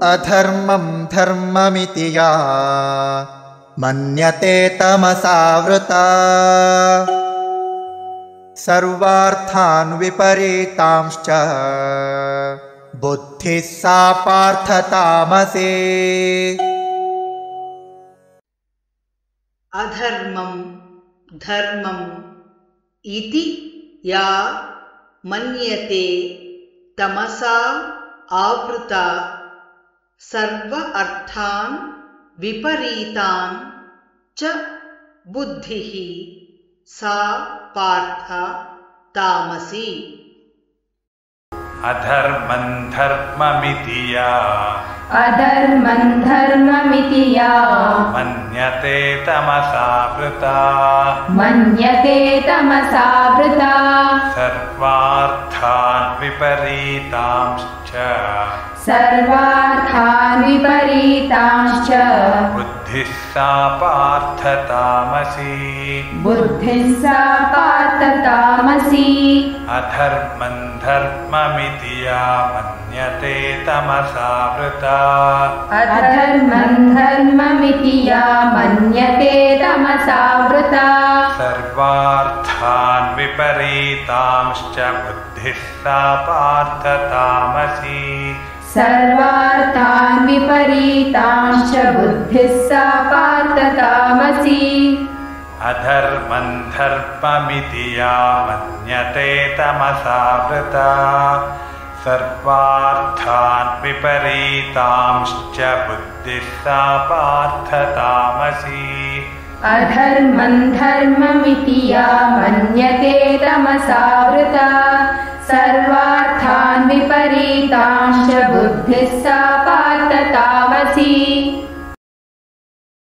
अधर्मं धर्ममिति या मन्यते तमसावृता सर्वार्थान् विपरीतांश्च बुद्धिः सा पार्थ तामसी। अधर्मं धर्मम् इति या मन्यते तमसा आवृता सर्व अर्थान् विपरीतान् च बुद्धिः सा पार्थ तामसी। अधर्मं धर्ममिति या मन्यते तमसावृता सर्वार्थान् विपरीतांश्च बुद्धिः सा पार्थ तामसी। अधर्मं धर्ममिति या मन्यते तमसावृता सर्वार्थान् विपरीतांश्च बुद्धिः सा पार्थ तामसी। अधर्मं धर्ममिति या मन्यते तमसावृता सर्वार्थान् विपरीतांश्च बुद्धिः सा पार्थ तामसी। अधर्मं धर्ममिति या मन्यते तमसावृता सर्वार्थान् विपरीतांश्च बुद्धिः सा पार्थ